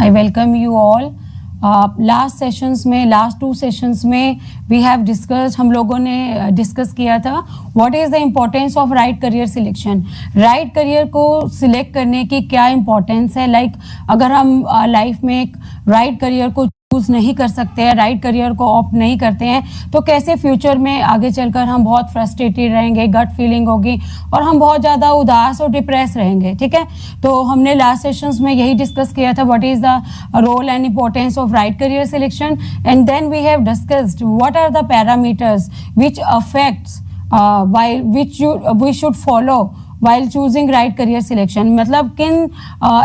I welcome you all. Last two sessions में we have discussed, हम लोगों ने डिस्कस किया था what is the importance of right career selection. Right career को सिलेक्ट करने की क्या इम्पोर्टेंस है। अगर हम लाइफ में एक राइट करियर को चूज नहीं कर सकते हैं, राइट करियर को ऑप्ट नहीं करते हैं, तो कैसे फ्यूचर में आगे चलकर हम बहुत फ्रस्ट्रेटेड रहेंगे, गट फीलिंग होगी और हम बहुत ज़्यादा उदास और डिप्रेस रहेंगे। ठीक है, तो हमने लास्ट सेशंस में यही डिस्कस किया था what is the role and importance of right career selection, and then we have discussed what are the parameters which affects which we should follow while choosing right career selection। मतलब किन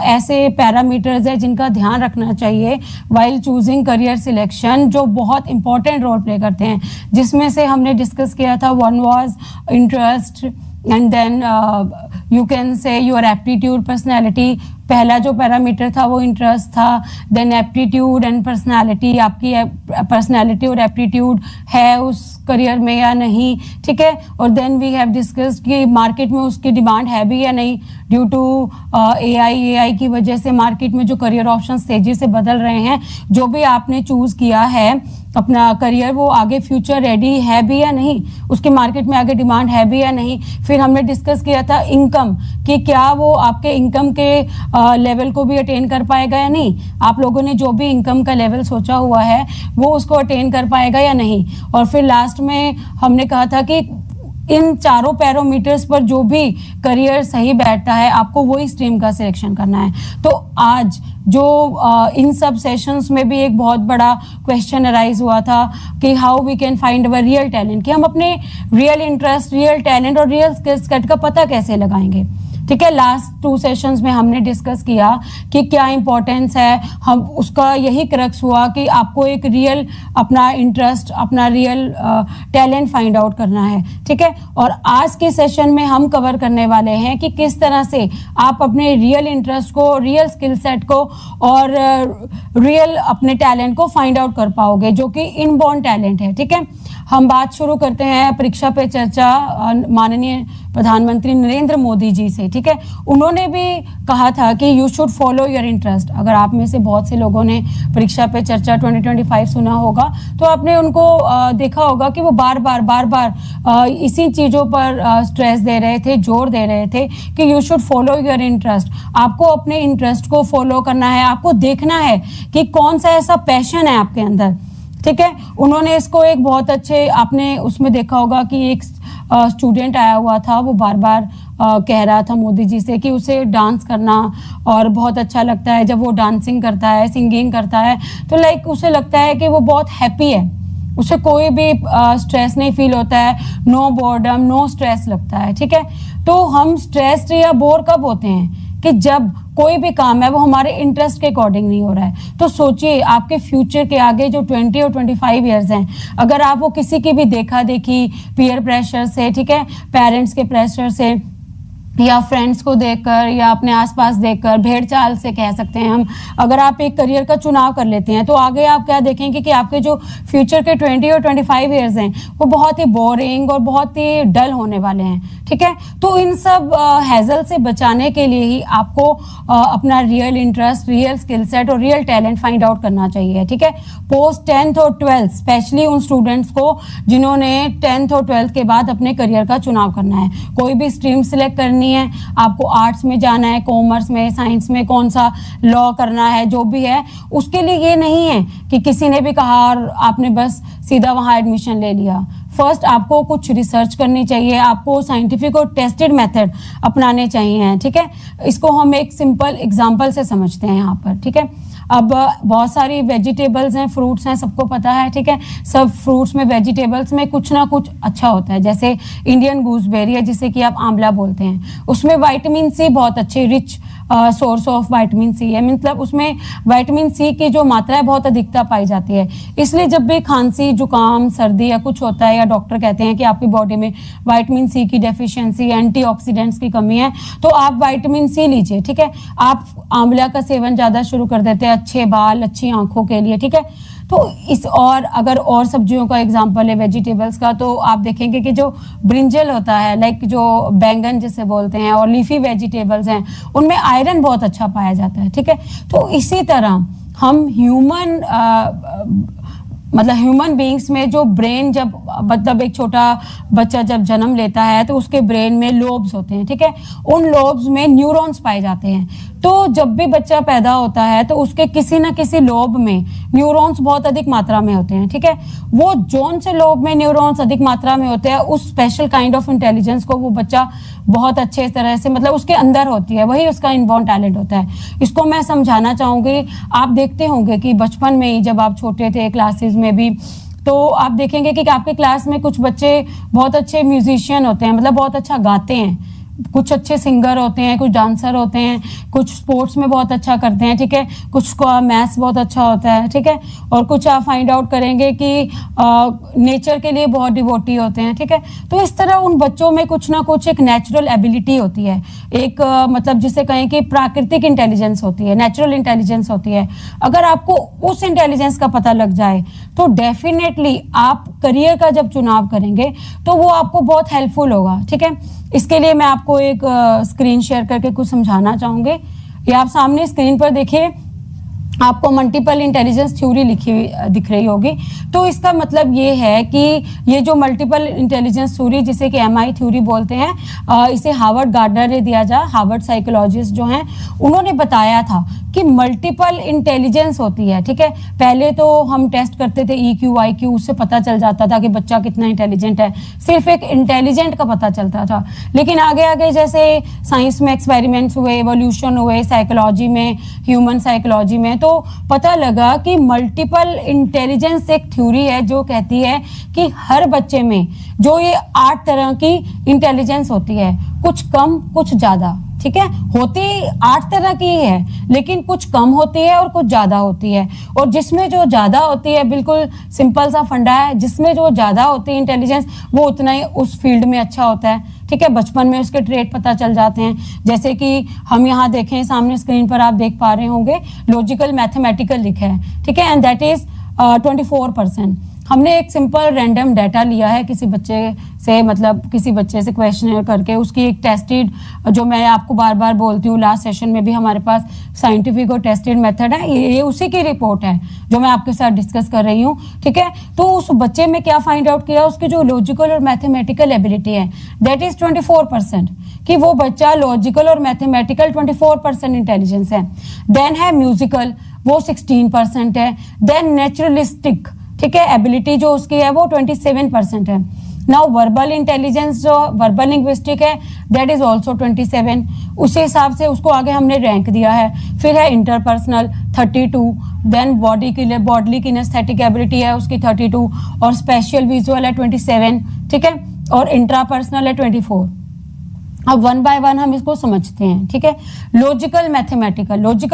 ऐसे parameters है जिनका ध्यान रखना चाहिए while choosing career selection, जो बहुत इंपॉर्टेंट रोल प्ले करते हैं, जिसमें से हमने डिस्कस किया था one was interest and then you can say your aptitude, personality. पहला जो पैरामीटर था वो इंटरेस्ट था, देन एप्टीट्यूड एंड पर्सनैलिटी, आपकी पर्सनैलिटी और एप्टीट्यूड है उस करियर में या नहीं। ठीक है, और देन वी हैव डिस्कस्ड कि मार्केट में उसकी डिमांड है भी या नहीं। ड्यू टू एआई की वजह से मार्केट में जो करियर ऑप्शंस तेजी से बदल रहे हैं, जो भी आपने चूज किया है अपना करियर, वो आगे फ्यूचर रेडी है भी या नहीं, उसकी मार्केट में आगे डिमांड है भी या नहीं। फिर हमने डिस्कस किया था इनकम, कि क्या वो आपके इनकम के लेवल को भी अटेन कर पाएगा या नहीं। आप लोगों ने जो भी इनकम का लेवल सोचा हुआ है वो उसको अटेन कर पाएगा या नहीं। और फिर लास्ट में हमने कहा था कि इन चारों पैरामीटर्स पर जो भी करियर सही बैठता है, आपको वही स्ट्रीम का सिलेक्शन करना है। तो आज जो इन सब सेशंस में भी एक बहुत बड़ा क्वेश्चन अराइज हुआ था कि how we can find our real talent, कि हम अपने रियल इंटरेस्ट, रियल टैलेंट और रियल स्किल सेट का पता कैसे लगाएंगे। ठीक है, लास्ट टू सेशंस में हमने डिस्कस किया कि क्या इंपॉर्टेंस है, हम उसका यही क्रक्स हुआ कि आपको एक रियल अपना इंटरेस्ट, अपना रियल टैलेंट फाइंड आउट करना है। ठीक है, और आज के सेशन में हम कवर करने वाले हैं कि किस तरह से आप अपने रियल इंटरेस्ट को, रियल स्किल सेट को और रियल अपने टैलेंट को फाइंड आउट कर पाओगे, जो कि इनबॉर्न टैलेंट है। ठीक है, हम बात शुरू करते हैं परीक्षा पे चर्चा माननीय प्रधानमंत्री नरेंद्र मोदी जी से। ठीक है, उन्होंने भी कहा था कि you should follow your interest. अगर आप में से बहुत से लोगों ने परीक्षा पे चर्चा 2025 सुना होगा, तो आपने उनको देखा होगा कि वो बार बार इसी चीज़ों पर स्ट्रेस दे रहे थे, जोर दे रहे थे कि you should follow your interest. आपको अपने इंटरेस्ट को फॉलो करना है, आपको देखना है कि कौन सा ऐसा पैशन है आपके अंदर। ठीक है, उन्होंने इसको एक बहुत अच्छे, आपने उसमें देखा होगा कि एक स्टूडेंट आया हुआ था, वो बार बार कह रहा था मोदी जी से कि उसे डांस करना और बहुत अच्छा लगता है जब वो डांसिंग करता है, सिंगिंग करता है, तो लाइक उसे लगता है कि वो बहुत हैप्पी है, उसे कोई भी स्ट्रेस नहीं फील होता है, नो बोर्डम, नो स्ट्रेस लगता है। ठीक है, तो हम स्ट्रेस्ड या बोर कब होते हैं कि जब कोई भी काम है वो हमारे इंटरेस्ट के अकॉर्डिंग नहीं हो रहा है। तो सोचिए आपके फ्यूचर के आगे जो 20 और 25 इयर्स हैं, अगर आप वो किसी की भी देखा देखी, पीयर प्रेशर से, ठीक है, पेरेंट्स के प्रेशर से या फ्रेंड्स को देखकर या अपने आसपास देखकर, भेड़ चाल से कह सकते हैं हम, अगर आप एक करियर का चुनाव कर लेते हैं, तो आगे आप क्या देखेंगे कि आपके जो फ्यूचर के 20 और 25 इयर्स हैं वो बहुत ही बोरिंग और बहुत ही डल होने वाले हैं। ठीक है, तो इन सब हैजल से बचाने के लिए ही आपको अपना real interest, real skill set और रियल टैलेंट फाइंड आउट करना चाहिए। ठीक है, पोस्ट 10th और 12th, स्पेशली उन स्टूडेंट्स को जिन्होंने 10th और 12th के बाद अपने करियर का चुनाव करना है, कोई भी स्ट्रीम सिलेक्ट करनी है, आपको आर्ट्स में जाना है, कॉमर्स में, साइंस में, कौन सा लॉ करना है, जो भी है, उसके लिए ये नहीं है कि किसी ने भी कहा और आपने बस सीधा वहाँ एडमिशन ले लिया। फर्स्ट आपको कुछ रिसर्च करनी चाहिए, आपको साइंटिफिक और टेस्टेड मेथड अपनाने चाहिए। ठीक है, इसको हम एक सिंपल एग्जांपल से समझते हैं यहाँ पर। ठीक है, अब बहुत सारी वेजिटेबल्स हैं, फ्रूट्स हैं, सबको पता है। ठीक है, सब फ्रूट्स में, वेजिटेबल्स में कुछ ना कुछ अच्छा होता है। जैसे इंडियन गूसबेरी है, जिसे कि आप आंवला बोलते हैं, उसमें विटामिन सी बहुत अच्छी, rich source of vitamin C है, मतलब उसमें विटामिन सी की जो मात्रा है बहुत अधिकता पाई जाती है। इसलिए जब भी खांसी, जुकाम, सर्दी या कुछ होता है, या डॉक्टर कहते हैं कि आपकी बॉडी में विटामिन सी की डेफिशिएंसी, एंटीऑक्सीडेंट्स की कमी है, तो आप विटामिन सी लीजिए। ठीक है, आप आंवला का सेवन ज़्यादा शुरू कर देते हैं अच्छे बाल, अच्छी आंखों के लिए। ठीक है, तो इस और अगर और सब्जियों का एग्जांपल है वेजिटेबल्स का, तो आप देखेंगे कि जो ब्रिंजल होता है, लाइक जो बैंगन जिसे बोलते हैं, और लीफी वेजिटेबल्स हैं, उनमें आयरन बहुत अच्छा पाया जाता है। ठीक है, तो इसी तरह हम ह्यूमन बीइंग्स में जो ब्रेन, जब मतलब एक छोटा बच्चा जब जन्म लेता है तो उसके ब्रेन में लोब्स होते हैं। ठीक है, उन लोब्स में न्यूरॉन्स पाए जाते हैं। तो जब भी बच्चा पैदा होता है तो उसके किसी ना किसी लोब में न्यूरॉन्स बहुत अधिक मात्रा में होते हैं। ठीक है, वो जोन से लोब में न्यूरॉन्स अधिक मात्रा में होते हैं, उस स्पेशल काइंड ऑफ इंटेलिजेंस को वो बच्चा बहुत अच्छे तरह से, मतलब उसके अंदर होती है, वही उसका इनबॉर्न टैलेंट होता है। इसको मैं समझाना चाहूंगी। आप देखते होंगे कि बचपन में ही जब आप छोटे थे, क्लासेस में भी, तो आप देखेंगे कि आपके क्लास में कुछ बच्चे बहुत अच्छे म्यूजिशियन होते हैं, मतलब बहुत अच्छा गाते हैं, कुछ अच्छे सिंगर होते हैं, कुछ डांसर होते हैं, कुछ स्पोर्ट्स में बहुत अच्छा करते हैं। ठीक है, कुछ का मैथ्स बहुत अच्छा होता है। ठीक है, और कुछ आप फाइंड आउट करेंगे कि नेचर के लिए बहुत डिवोटी होते हैं। ठीक है, तो इस तरह उन बच्चों में कुछ ना कुछ एक नेचुरल एबिलिटी होती है, एक मतलब जिसे कहें कि प्राकृतिक इंटेलिजेंस होती है, नेचुरल इंटेलिजेंस होती है। अगर आपको उस इंटेलिजेंस का पता लग जाए तो डेफिनेटली आप करियर का जब चुनाव करेंगे तो वो आपको बहुत हेल्पफुल होगा। ठीक है, इसके लिए मैं आपको एक स्क्रीन शेयर करके कुछ समझाना चाहूंगी। ये आप सामने स्क्रीन पर देखिए, आपको मल्टीपल इंटेलिजेंस थ्योरी लिखी हुई दिख रही होगी। तो इसका मतलब ये है कि ये जो मल्टीपल इंटेलिजेंस थ्योरी, जिसे कि MI थ्योरी बोलते हैं, इसे हार्वर्ड गार्डनर ने दिया जा, हार्वर्ड साइकोलॉजिस्ट जो हैं उन्होंने बताया था कि मल्टीपल इंटेलिजेंस होती है। ठीक है, पहले तो हम टेस्ट करते थे EQ IQ, उससे पता चल जाता था कि बच्चा कितना इंटेलिजेंट है, सिर्फ एक इंटेलिजेंट का पता चलता था। लेकिन आगे आगे जैसे साइंस में एक्सपेरिमेंट्स हुए, एवोल्यूशन हुए, साइकोलॉजी में, ह्यूमन साइकोलॉजी में, तो पता लगा कि मल्टीपल इंटेलिजेंस एक थ्योरी है जो कहती है कि हर बच्चे में जो ये 8 तरह की इंटेलिजेंस होती है, कुछ कम कुछ ज्यादा। ठीक है, होती 8 तरह की है, लेकिन कुछ कम होती है और कुछ ज्यादा होती है। और जिसमें जो ज्यादा होती है, बिल्कुल सिंपल सा फंडा है, जिसमें जो ज्यादा होती है इंटेलिजेंस, वो उतना ही उस फील्ड में अच्छा होता है। ठीक है, बचपन में उसके ट्रेड पता चल जाते हैं। जैसे कि हम यहाँ देखें, सामने स्क्रीन पर आप देख पा रहे होंगे, लॉजिकल मैथमेटिकल लिखा है। ठीक है, एंड दैट इज 24%। हमने एक सिंपल रैंडम डाटा लिया है किसी बच्चे से, मतलब किसी बच्चे से क्वेश्चन करके, उसकी एक टेस्टेड, जो मैं आपको बार बार बोलती हूँ, लास्ट सेशन में भी हमारे पास साइंटिफिक और टेस्टेड मेथड है, ये उसी की रिपोर्ट है जो मैं आपके साथ डिस्कस कर रही हूँ। ठीक है, तो उस बच्चे में क्या फाइंड आउट किया, उसकी जो लॉजिकल और मैथमेटिकल एबिलिटी है दैट इज 24%, कि वो बच्चा लॉजिकल और मैथमेटिकल 24% इंटेलिजेंस है। देन है म्यूजिकल, वो 16% है। देन नेचुरलिस्टिक, ठीक है, एबिलिटी जो उसकी है वो 27% है। नाउ वर्बल इंटेलिजेंस, जो वर्बल लिंग्विस्टिक है, दैट इज ऑल्सो 27। उसी हिसाब से उसको आगे हमने रैंक दिया है। फिर है interpersonal 32, then bodily kinesthetic ability है उसकी 32, और स्पेशल विजुअल है 27। ठीक है, और इंट्रापर्सनल है 24। अब वन बाय वन हम इसको समझते हैं। ठीक है, लॉजिकल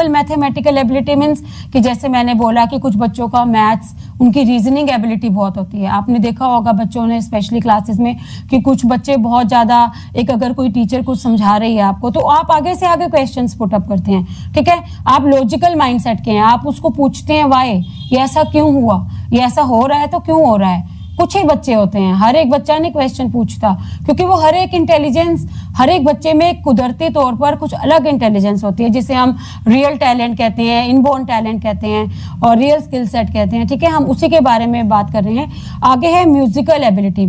मैथमेटिकल एबिलिटी मीन्स कि जैसे मैंने बोला कि कुछ बच्चों का मैथ्स, उनकी रीजनिंग एबिलिटी बहुत होती है। आपने देखा होगा बच्चों ने स्पेशली क्लासेस में कि कुछ बच्चे बहुत ज़्यादा, एक अगर कोई टीचर कुछ समझा रही है आपको, तो आप आगे से आगे क्वेश्चंस पुट अप करते हैं। ठीक है, आप लॉजिकल माइंडसेट के हैं, आप उसको पूछते हैं वाई, ये ऐसा क्यों हुआ, ये ऐसा हो रहा है तो क्यों हो रहा है। कुछ ही बच्चे होते हैं, हर एक बच्चा नहीं क्वेश्चन पूछता, क्योंकि वो हर एक इंटेलिजेंस, हर एक बच्चे में कुदरती तौर पर कुछ अलग इंटेलिजेंस होती है, जिसे हम रियल टैलेंट कहते हैं, इनबोर्न टैलेंट कहते हैं, और रियल स्किल सेट कहते हैं। ठीक है, हम उसी के बारे में बात कर रहे हैं। आगे है म्यूजिकल एबिलिटी।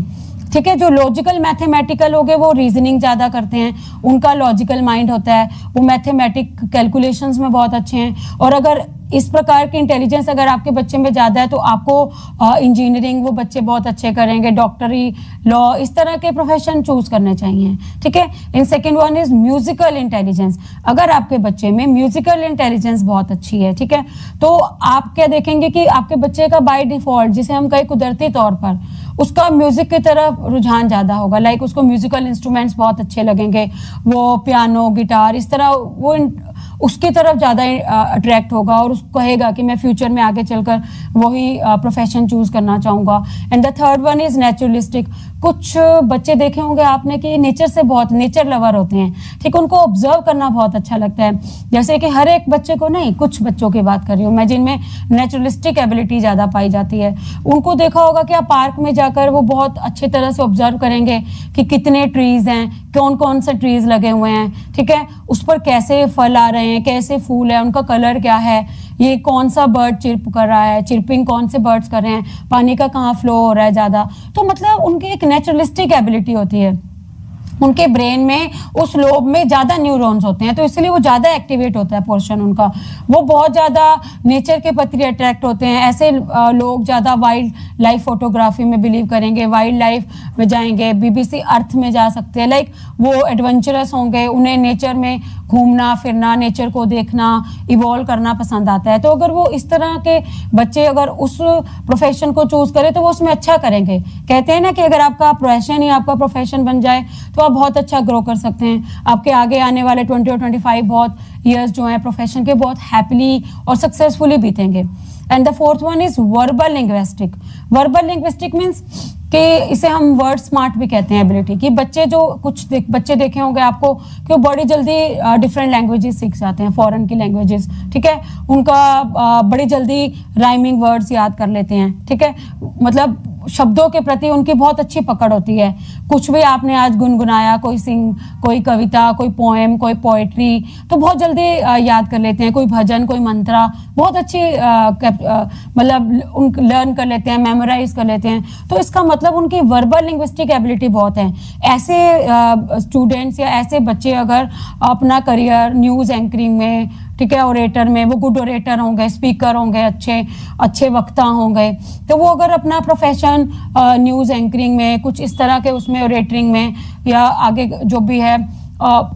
ठीक है, जो लॉजिकल मैथमेटिकल हो गए वो रीजनिंग ज़्यादा करते हैं, उनका लॉजिकल माइंड होता है, वो मैथमेटिक कैलकुलेशंस में बहुत अच्छे हैं। और अगर इस प्रकार की इंटेलिजेंस अगर आपके बच्चे में ज़्यादा है तो आपको इंजीनियरिंग वो बच्चे बहुत अच्छे करेंगे, डॉक्टरी, लॉ, इस तरह के प्रोफेशन चूज करने चाहिए। ठीक है, in second one is musical intelligence. अगर आपके बच्चे में म्यूजिकल इंटेलिजेंस बहुत अच्छी है, ठीक है, तो आप क्या देखेंगे कि आपके बच्चे का बाय डिफॉल्ट, जिसे हम कहें कुदरती तौर पर, उसका म्यूजिक की तरफ रुझान ज़्यादा होगा। लाइक उसको म्यूजिकल इंस्ट्रूमेंट्स बहुत अच्छे लगेंगे, वो पियानो, गिटार, इस तरह वो उसकी तरफ ज़्यादा अट्रैक्ट होगा और उसको कहेगा कि मैं फ्यूचर में आगे चलकर वही प्रोफेशन चूज करना चाहूँगा। And the third one is naturalistic. कुछ बच्चे देखे होंगे आपने कि नेचर से बहुत नेचर लवर होते हैं, ठीक, उनको ऑब्जर्व करना बहुत अच्छा लगता है। जैसे कि हर एक बच्चे को नहीं, कुछ बच्चों की बात कर रही हूँ मैं जिनमें नेचुरलिस्टिक एबिलिटी ज़्यादा पाई जाती है। उनको देखा होगा कि आप पार्क में जाकर वो बहुत अच्छी तरह से ऑब्जर्व करेंगे कि कितने ट्रीज हैं, कौन कौन से ट्रीज लगे हुए हैं, ठीक है, उस पर कैसे फल आ रहे हैं, कैसे फूल है, उनका कलर क्या है, ये कौन सा बर्ड चिर्प कर रहा है, चिर्पिंग कौन से बर्ड्स कर रहे हैं, पानी का कहाँ फ्लो हो रहा है ज़्यादा। तो मतलब उनकी एक नेचुरलिस्टिक एबिलिटी होती है, उनके ब्रेन में उस लोब में ज़्यादा न्यूरॉन्स होते हैं, तो इसलिए वो ज़्यादा एक्टिवेट होता है पोर्शन उनका, वो बहुत ज़्यादा नेचर के प्रति अट्रैक्ट होते हैं। ऐसे लोग ज़्यादा वाइल्ड लाइफ फोटोग्राफी में बिलीव करेंगे, वाइल्ड लाइफ में जाएंगे, BBC अर्थ में जा सकते हैं, लाइक वो एडवेंचरस होंगे, उन्हें नेचर में घूमना फिरना, नेचर को देखना, इवॉल्व करना पसंद आता है। तो अगर वो इस तरह के बच्चे अगर उस प्रोफेशन को चूज करें तो वो उसमें अच्छा करेंगे। कहते हैं ना कि अगर आपका प्रोफेशन ही आपका प्रोफेशन बन जाए तो आप बहुत अच्छा ग्रो कर सकते हैं। आपके आगे आने वाले 20 और 25 बहुत ईयर्स जो हैं प्रोफेशन के, बहुत हैप्पीली और सक्सेसफुली बीतेंगे। And the fourth one is verbal linguistic. Verbal linguistic means कि इसे हम वर्ड स्मार्ट भी कहते हैं एबिलिटी, कि बच्चे जो बच्चे देखे होंगे आपको कि वो बड़ी जल्दी डिफरेंट लैंग्वेजेस सीख जाते हैं, फॉरेन की लैंग्वेजेस, ठीक है, उनका बड़ी जल्दी राइमिंग वर्ड्स याद कर लेते हैं, ठीक है, मतलब शब्दों के प्रति उनकी बहुत अच्छी पकड़ होती है। कुछ भी आपने आज गुनगुनाया, कोई कविता, कोई पोएम, कोई पोएट्री, तो बहुत जल्दी याद कर लेते हैं, कोई भजन, कोई मंत्रा, बहुत अच्छी मतलब उन लर्न कर लेते हैं, मेमोराइज कर लेते हैं। तो इसका मतलब उनकी वर्बल लिंग्विस्टिक एबिलिटी बहुत है। ऐसे स्टूडेंट्स या ऐसे बच्चे अगर अपना करियर न्यूज़ एंकरिंग में, ठीक है, ओरेटर में, वो गुड ओरेटर होंगे, स्पीकर होंगे, अच्छे वक्ता होंगे, तो वो अगर अपना प्रोफेशन न्यूज़ एंकरिंग में, कुछ इस तरह के उसमें ओरेटरिंग में या आगे जो भी है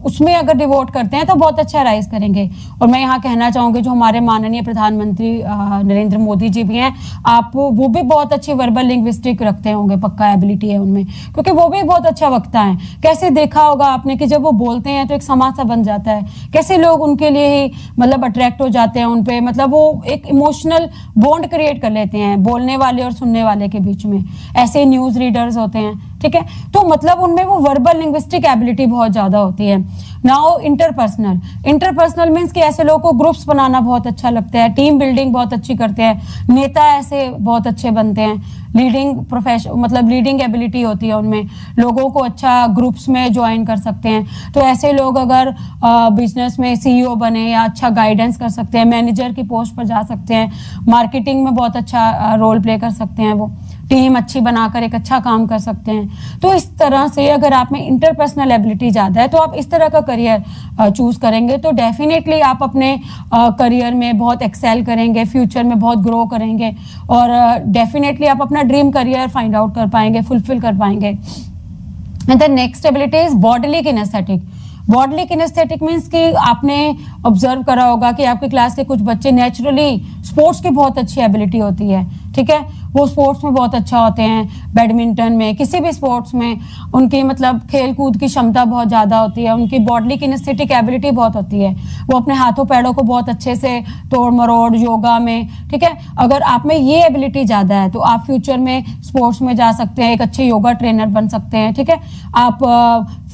उसमें अगर डिवोट करते हैं तो बहुत अच्छा राइज करेंगे। और मैं यहाँ कहना चाहूँगी जो हमारे माननीय प्रधानमंत्री नरेंद्र मोदी जी भी हैं, आप वो भी बहुत अच्छी वर्बल लिंग्विस्टिक रखते होंगे, पक्का एबिलिटी है उनमें, क्योंकि वो भी बहुत अच्छा वक्ता है। कैसे देखा होगा आपने कि जब वो बोलते हैं तो एक समाज सा बन जाता है, कैसे लोग उनके लिए ही मतलब अट्रैक्ट हो जाते हैं उन पे, मतलब वो एक इमोशनल बॉन्ड क्रिएट कर लेते हैं बोलने वाले और सुनने वाले के बीच में। ऐसे न्यूज़ रीडर्स होते हैं, ठीक है, तो मतलब उनमें वो वर्बल लिंग्विस्टिक एबिलिटी बहुत ज़्यादा होती है। नाउ इंटरपर्सनल मीन्स कि ऐसे लोगों को ग्रुप्स बनाना बहुत अच्छा लगता है, टीम बिल्डिंग बहुत अच्छी करते हैं, नेता ऐसे बहुत अच्छे बनते हैं, लीडिंग प्रोफेशन मतलब लीडिंग एबिलिटी होती है उनमें, लोगों को अच्छा ग्रुप्स में ज्वाइन कर सकते हैं। तो ऐसे लोग अगर बिजनेस में CEO बने या अच्छा गाइडेंस कर सकते हैं, मैनेजर की पोस्ट पर जा सकते हैं, मार्केटिंग में बहुत अच्छा रोल प्ले कर सकते हैं, वो टीम अच्छी बनाकर एक अच्छा काम कर सकते हैं। तो इस तरह से अगर आप में इंटरपर्सनल एबिलिटी ज़्यादा है तो आप इस तरह का करियर चूज करेंगे तो डेफिनेटली आप अपने करियर में बहुत एक्सेल करेंगे, फ्यूचर में बहुत ग्रो करेंगे और डेफिनेटली आप अपना ड्रीम करियर फाइंड आउट कर पाएंगे, फुलफिल कर पाएंगे। And the next ability is bodily kinaesthetic. Bodily kinaesthetic means कि आपने ऑब्जर्व करा होगा कि आपके क्लास के कुछ बच्चे नेचुरली स्पोर्ट्स की बहुत अच्छी एबिलिटी होती है, ठीक है, वो स्पोर्ट्स में बहुत अच्छा होते हैं, बैडमिंटन में, किसी भी स्पोर्ट्स में उनकी मतलब खेल कूद की क्षमता बहुत ज़्यादा होती है, उनकी बॉडीली किनेस्थेटिक एबिलिटी बहुत होती है, वो अपने हाथों पैरों को बहुत अच्छे से तोड़ मरोड़ योगा में, ठीक है, अगर आप में ये एबिलिटी ज़्यादा है तो आप फ्यूचर में स्पोर्ट्स में जा सकते हैं, एक अच्छे योगा ट्रेनर बन सकते हैं, ठीक है, आप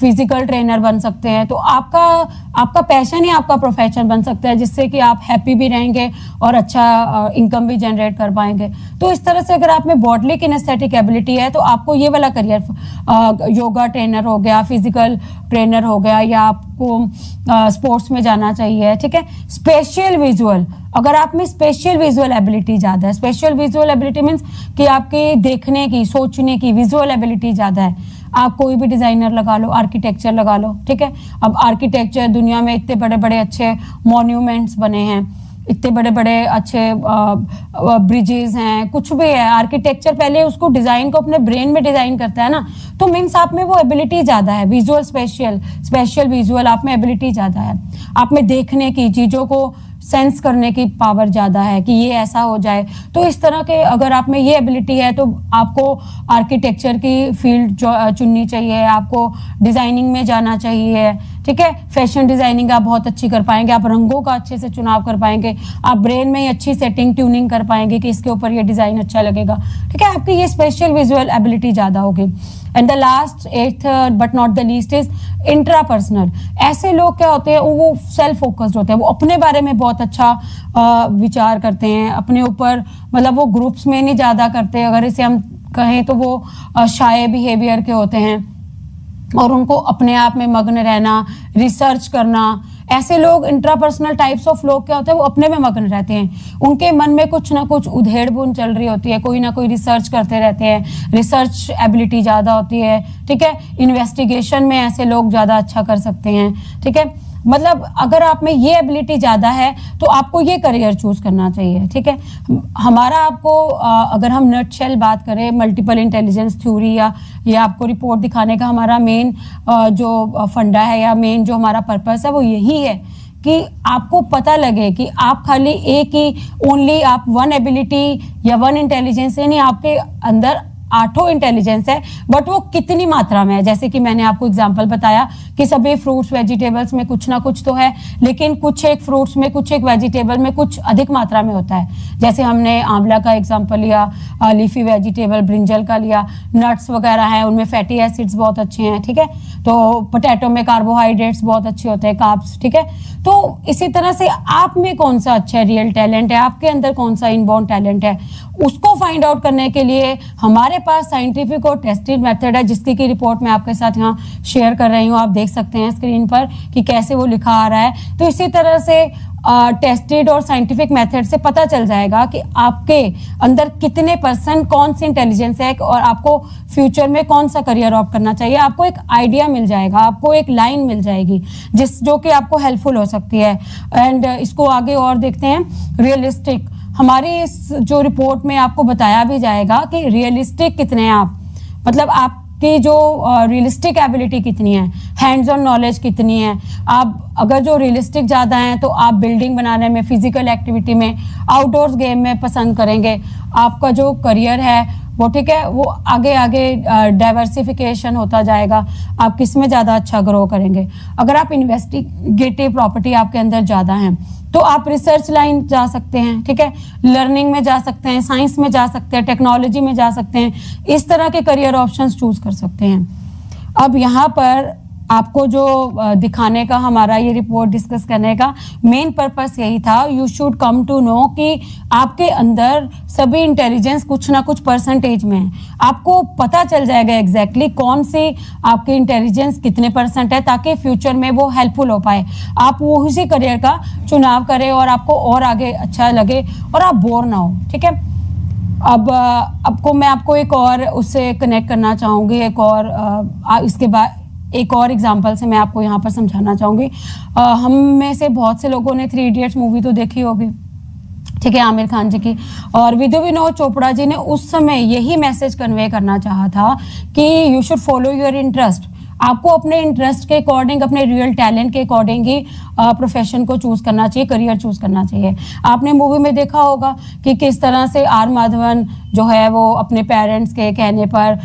फिजिकल ट्रेनर बन सकते हैं। तो आपका पैशन ही आपका प्रोफेशन बन सकता है, जिससे कि आप हैप्पी भी रहेंगे और अच्छा इनकम भी जनरेट कर पाएंगे। तो इस तरह से अगर आप में बॉडीली किनेस्थेटिक एबिलिटी है तो आपको ये वाला करियर योगा ट्रेनर हो गया, फिजिकल ट्रेनर हो गया, या आपको स्पोर्ट्स में जाना चाहिए, ठीक है। स्पेशियल विजुअल, अगर आप में स्पेशियल विजुअल एबिलिटी ज़्यादा है, स्पेशियल विजुअल एबिलिटी मीन्स कि आपकी देखने की, सोचने की विजुअल एबिलिटी ज़्यादा है। आप कोई भी डिज़ाइनर लगा लो, आर्किटेक्चर लगा लो, ठीक है, अब आर्किटेक्चर दुनिया में इतने बड़े बड़े अच्छे मॉन्यूमेंट्स बने हैं, इतने बड़े बड़े अच्छे ब्रिजेस हैं, कुछ भी है, आर्किटेक्चर पहले उसको डिज़ाइन को अपने ब्रेन में डिज़ाइन करता है ना, तो मीन्स आप में वो एबिलिटी ज़्यादा है, विजुअल स्पेशियल विजुअल आप में एबिलिटी ज़्यादा है, आप में देखने की, चीज़ों को सेंस करने की पावर ज़्यादा है कि ये ऐसा हो जाए। तो इस तरह के अगर आप में ये एबिलिटी है तो आपको आर्किटेक्चर की फील्ड चुननी चाहिए, आपको डिज़ाइनिंग में जाना चाहिए, ठीक है, फैशन डिज़ाइनिंग आप बहुत अच्छी कर पाएंगे, आप रंगों का अच्छे से चुनाव कर पाएंगे, आप ब्रेन में ही अच्छी सेटिंग ट्यूनिंग कर पाएंगे कि इसके ऊपर ये डिज़ाइन अच्छा लगेगा, ठीक है, आपकी ये स्पेशल विजुअल एबिलिटी ज़्यादा होगी। And the last 8th but not the least is intrapersonal. ऐसे लोग क्या होते हैं, वो सेल्फ फोकस्ड होते हैं, वो अपने बारे में बहुत अच्छा विचार करते हैं, अपने ऊपर मतलब वो ग्रुप्स में नहीं ज़्यादा करते, अगर इसे हम कहें तो वो शाय बिहेवियर के होते हैं और उनको अपने आप में मग्न रहना, रिसर्च करना। ऐसे लोग इंट्रापर्सनल टाइप्स ऑफ लोग क्या होते हैं, वो अपने में मग्न रहते हैं, उनके मन में कुछ ना कुछ उधेड़-बुन चल रही होती है, कोई ना कोई रिसर्च करते रहते हैं, रिसर्च एबिलिटी ज़्यादा होती है, ठीक है। इन्वेस्टिगेशन में ऐसे लोग ज़्यादा अच्छा कर सकते हैं, ठीक है। मतलब अगर आप में ये एबिलिटी ज़्यादा है तो आपको ये करियर चूज करना चाहिए, ठीक है। हमारा आपको अगर हम नटशेल बात करें मल्टीपल इंटेलिजेंस थ्योरी या ये आपको रिपोर्ट दिखाने का हमारा मेन जो फंडा है या मेन जो हमारा पर्पस है वो यही है कि आपको पता लगे कि आप खाली एक ही ओनली आप वन एबिलिटी या वन इंटेलिजेंस है नहीं, आपके अंदर 8 इंटेलिजेंस है, बट वो कितनी मात्रा में है। जैसे कि मैंने आपको एग्जांपल बताया कि सभी फ्रूट्स वेजिटेबल्स में कुछ ना कुछ तो है, लेकिन कुछ एक फ्रूट्स में कुछ एक वेजिटेबल में कुछ अधिक मात्रा में होता है। जैसे हमने आंवला का एग्जांपल लिया, लीफी वेजिटेबल ब्रिंजल का लिया, नट्स वगैरह हैं उनमें फैटी एसिड्स बहुत अच्छे हैं, ठीक है। तो पोटैटो में कार्बोहाइड्रेट्स बहुत अच्छे होते हैं, कार्ब्स, ठीक है। तो इसी तरह से आप में कौन सा अच्छा रियल टैलेंट है, आपके अंदर कौन सा इनबॉर्न टैलेंट है, उसको फाइंड आउट करने के लिए हमारे पास साइंटिफिक और टेस्टेड मेथड है, जिसकी की रिपोर्ट मैं आपके साथ यहाँ शेयर कर रही हूँ। आप देख सकते हैं स्क्रीन पर कि कैसे वो लिखा आ रहा है। तो इसी तरह से टेस्टेड और साइंटिफिक मेथड से पता चल जाएगा कि आपके अंदर कितने % कौन सी इंटेलिजेंस है और आपको फ्यूचर में कौन सा करियर ऑप्ट करना चाहिए। आपको एक आइडिया मिल जाएगा, आपको एक लाइन मिल जाएगी जो कि आपको हेल्पफुल हो सकती है। एंड इसको आगे और देखते हैं। रियलिस्टिक, हमारी इस जो रिपोर्ट में आपको बताया भी जाएगा कि रियलिस्टिक कितने हैं आप, मतलब आपकी जो रियलिस्टिक एबिलिटी कितनी है, हैंड्स ऑन नॉलेज कितनी है। आप अगर जो रियलिस्टिक ज़्यादा हैं तो आप बिल्डिंग बनाने में, फिजिकल एक्टिविटी में, आउटडोर्स गेम में पसंद करेंगे। आपका जो करियर है वो, ठीक है, वो आगे आगे डाइवर्सिफिकेशन होता जाएगा। आप किस में ज़्यादा अच्छा ग्रो करेंगे। अगर आप इन्वेस्टिगेटिव प्रॉपर्टी आपके अंदर ज़्यादा हैं तो आप रिसर्च लाइन जा सकते हैं, ठीक है, लर्निंग में जा सकते हैं, साइंस में जा सकते हैं, टेक्नोलॉजी में जा सकते हैं। इस तरह के करियर ऑप्शंस चूज कर सकते हैं। अब यहाँ पर आपको जो दिखाने का, हमारा ये रिपोर्ट डिस्कस करने का मेन पर्पस यही था, you should come to know कि आपके अंदर सभी इंटेलिजेंस कुछ ना कुछ % में है। आपको पता चल जाएगा एग्जैक्टली कौन सी आपकी इंटेलिजेंस कितने % है, ताकि फ्यूचर में वो हेल्पफुल हो पाए। आप वो उसी करियर का चुनाव करें और आपको और आगे अच्छा लगे और आप बोर ना हो, ठीक है। अब मैं आपको एक और उससे कनेक्ट करना चाहूँगी, एक और इसके बाद एक और एग्जांपल से मैं आपको यहाँ पर समझाना चाहूँगी। हम में से बहुत से लोगों ने 3 इडियट्स मूवी तो देखी होगी, ठीक है, आमिर खान जी की। और विनोद चोपड़ा जी ने उस समय यही मैसेज कन्वे करना चाहा था कि you should follow your interest. आपको अपने इंटरेस्ट के अकॉर्डिंग, अपने रियल टैलेंट के अकॉर्डिंग ही प्रोफेशन को चूज करना चाहिए, करियर चूज करना चाहिए। आपने मूवी में देखा होगा कि किस तरह से आर माधवन जो है वो अपने पेरेंट्स के कहने पर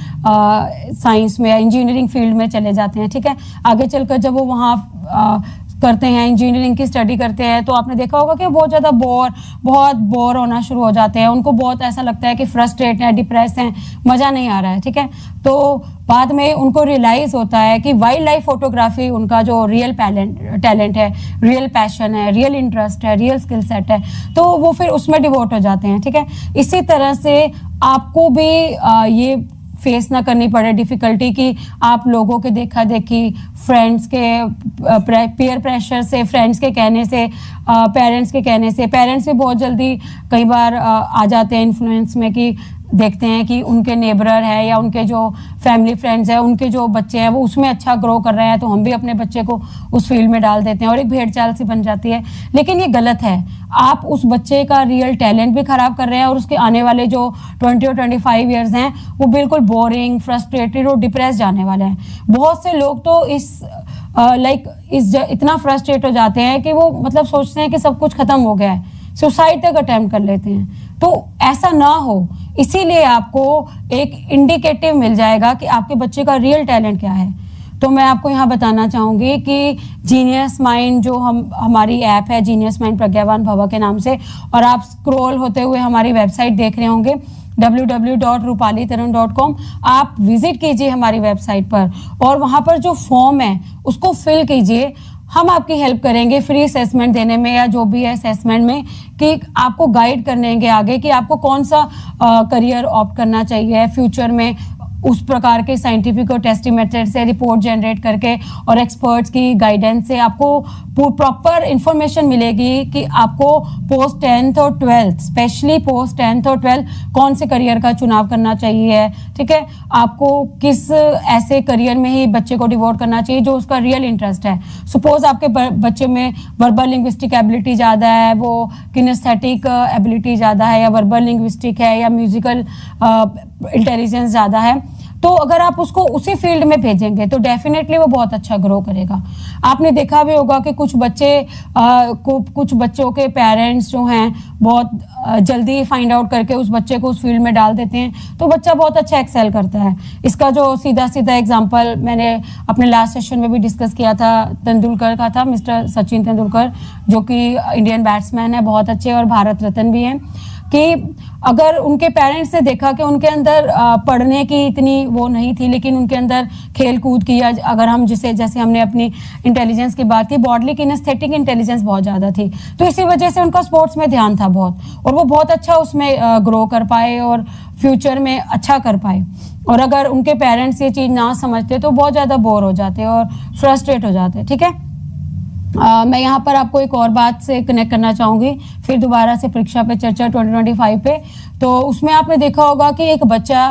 साइंस में, इंजीनियरिंग फील्ड में चले जाते हैं, ठीक है। आगे चलकर जब वो वहाँ करते हैं, इंजीनियरिंग की स्टडी करते हैं, तो आपने देखा होगा कि बहुत ज़्यादा बहुत बोर होना शुरू हो जाते हैं। उनको बहुत ऐसा लगता है कि फ्रस्ट्रेट हैं, डिप्रेस हैं, मज़ा नहीं आ रहा है, ठीक है। तो बाद में उनको रियलाइज़ होता है कि वाइल्ड लाइफ फोटोग्राफी उनका जो रियल टैलेंट है, रियल पैशन है, रियल इंटरेस्ट है, रियल स्किल सेट है, तो वो फिर उसमें डिवोट हो जाते हैं, ठीक है। इसी तरह से आपको भी ये फेस ना करनी पड़े डिफ़िकल्टी कि आप लोगों के देखा देखी, फ्रेंड्स के पीयर प्रेशर से, फ्रेंड्स के कहने से, पेरेंट्स के कहने से, पेरेंट्स भी बहुत जल्दी कई बार आ जाते हैं इन्फ्लुएंस में कि देखते हैं कि उनके नेबरर है या उनके जो फैमिली फ्रेंड्स हैं, उनके जो बच्चे हैं वो उसमें अच्छा ग्रो कर रहे हैं, तो हम भी अपने बच्चे को उस फील्ड में डाल देते हैं और एक भेड़ चाल सी बन जाती है। लेकिन ये गलत है। आप उस बच्चे का रियल टैलेंट भी खराब कर रहे हैं और उसके आने वाले जो 20 और 25 ईयर्स हैं वो बिल्कुल बोरिंग, फ्रस्ट्रेटेड और डिप्रेस जाने वाले हैं। बहुत से लोग तो इतना फ्रस्ट्रेट हो जाते हैं कि वो मतलब सोचते हैं कि सब कुछ खत्म हो गया है, सुसाइड तक अटेम्प्ट कर लेते हैं। तो ऐसा ना हो, इसीलिए आपको एक इंडिकेटिव मिल जाएगा कि आपके बच्चे का रियल टैलेंट क्या है। तो मैं आपको यहाँ बताना चाहूँगी कि जीनियस माइंड जो हमारी ऐप है, जीनियस माइंड प्रज्ञावान भवा के नाम से, और आप स्क्रॉल होते हुए हमारी वेबसाइट देख रहे होंगे, www.rupalitarun.com। आप विजिट कीजिए हमारी वेबसाइट पर और वहाँ पर जो फॉर्म है उसको फिल कीजिए। हम आपकी हेल्प करेंगे फ्री असेसमेंट देने में या जो भी है असेसमेंट में, कि आपको गाइड करेंगे आगे कि आपको कौन सा करियर ऑप्ट करना चाहिए फ्यूचर में। उस प्रकार के साइंटिफिक और टेस्टिंग मेथड से रिपोर्ट जनरेट करके और एक्सपर्ट्स की गाइडेंस से आपको प्रॉपर इंफॉर्मेशन मिलेगी कि आपको पोस्ट 10th और 12th, स्पेशली पोस्ट 10th और 12th कौन से करियर का चुनाव करना चाहिए। ठीक है, आपको किस ऐसे करियर में ही बच्चे को डिवोट करना चाहिए जो उसका रियल इंटरेस्ट है। सपोज आपके बच्चे में वर्बल लिंग्विस्टिक एबिलिटी ज़्यादा है, वो किनेस्थेटिक एबिलिटी ज़्यादा है, या वर्बल लिंग्विस्टिक है, या म्यूजिकल इंटेलिजेंस ज़्यादा है, तो अगर आप उसको उसी फील्ड में भेजेंगे तो डेफिनेटली वो बहुत अच्छा ग्रो करेगा। आपने देखा भी होगा कि कुछ बच्चों के पेरेंट्स जो हैं बहुत जल्दी फाइंड आउट करके उस बच्चे को उस फील्ड में डाल देते हैं, तो बच्चा बहुत अच्छा एक्सेल करता है। इसका जो सीधा एग्जांपल मैंने अपने लास्ट सेशन में भी डिस्कस किया था, तेंदुलकर का था, मिस्टर सचिन तेंदुलकर, जो कि इंडियन बैट्समैन है, बहुत अच्छे और भारत रत्न भी हैं। कि अगर उनके पेरेंट्स ने देखा कि उनके अंदर पढ़ने की इतनी वो नहीं थी, लेकिन उनके अंदर खेल कूद की, अगर हम जैसे हमने अपनी इंटेलिजेंस की बात की, बॉडली किनेस्थेटिक इंटेलिजेंस बहुत ज़्यादा थी, तो इसी वजह से उनका स्पोर्ट्स में ध्यान था बहुत, और वो बहुत अच्छा उसमें ग्रो कर पाए और फ्यूचर में अच्छा कर पाए। और अगर उनके पेरेंट्स ये चीज़ ना समझते तो बहुत ज़्यादा बोर हो जाते और फ्रस्ट्रेट हो जाते। ठीक है, मैं यहाँ पर आपको एक और बात से कनेक्ट करना चाहूँगी, फिर दोबारा से परीक्षा पे चर्चा 2025 पे। तो उसमें आपने देखा होगा कि एक बच्चा,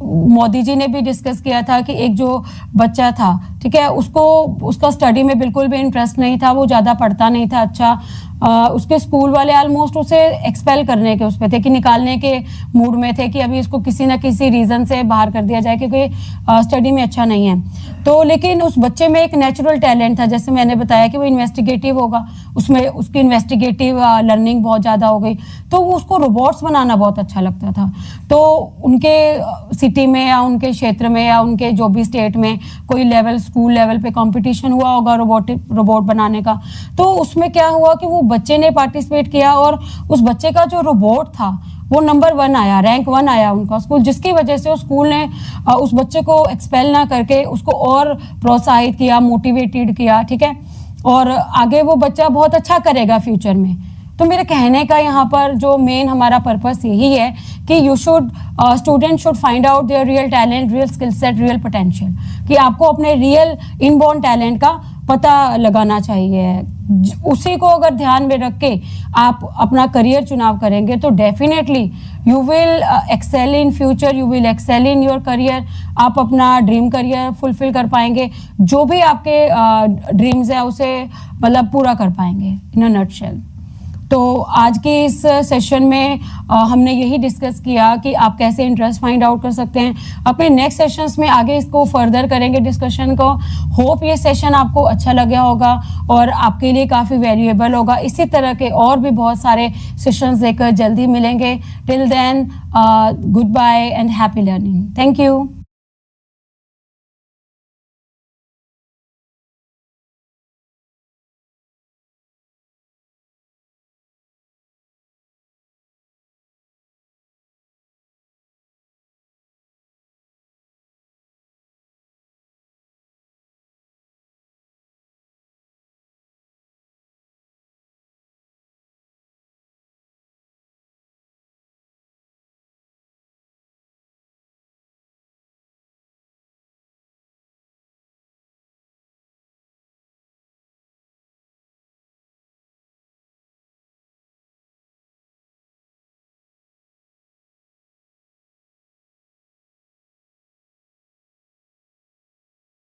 मोदी जी ने भी डिस्कस किया था कि एक जो बच्चा था, ठीक है, उसका स्टडी में बिल्कुल भी इंटरेस्ट नहीं था, वो ज़्यादा पढ़ता नहीं था अच्छा। उसके स्कूल वाले ऑलमोस्ट उसे एक्सपेल करने के उस पे थे, कि निकालने के मूड में थे कि अभी इसको किसी ना किसी रीज़न से बाहर कर दिया जाए क्योंकि स्टडी में अच्छा नहीं है। तो लेकिन उस बच्चे में एक नेचुरल टैलेंट था, जैसे मैंने बताया कि वो इन्वेस्टिगेटिव होगा, उसमें उसकी इन्वेस्टिगेटिव लर्निंग बहुत ज़्यादा हो गई, तो वो उसको रोबोट्स बनाना बहुत अच्छा लगता था। तो उनके सिटी में या उनके क्षेत्र में या उनके जो भी स्टेट में कोई लेवल, स्कूल लेवल पे कंपटीशन हुआ होगा रोबोट बनाने का, तो उसमें क्या हुआ कि वो बच्चे ने पार्टिसिपेट किया और उस बच्चे का जो रोबोट था वो नंबर 1 आया, रैंक 1 आया उनका स्कूल, जिसकी वजह से उस स्कूल ने उस बच्चे को एक्सपेल ना करके उसको और प्रोत्साहित किया, मोटिवेटेड किया। ठीक है, और आगे वो बच्चा बहुत अच्छा करेगा फ्यूचर में। तो मेरे कहने का यहाँ पर जो मेन हमारा पर्पस यही है कि student should find out there real talent, real skill set, real potential, कि आपको अपने रियल इनबॉर्न टैलेंट का पता लगाना चाहिए। उसी को अगर ध्यान में रख के आप अपना करियर चुनाव करेंगे तो definitely you will excel in future, you will excel in your career. आप अपना ड्रीम करियर फुलफिल कर पाएंगे, जो भी आपके ड्रीम्स है उसे मतलब पूरा कर पाएंगे इन अ नटशेल। तो आज के इस सेशन में हमने यही डिस्कस किया कि आप कैसे इंटरेस्ट फाइंड आउट कर सकते हैं। अपने नेक्स्ट सेशंस में आगे इसको फर्दर करेंगे डिस्कशन को। होप ये सेशन आपको अच्छा लगा होगा और आपके लिए काफ़ी वैल्यूएबल होगा। इसी तरह के और भी बहुत सारे सेशंस देकर जल्दी मिलेंगे। Till then goodbye and happy learning. Thank you.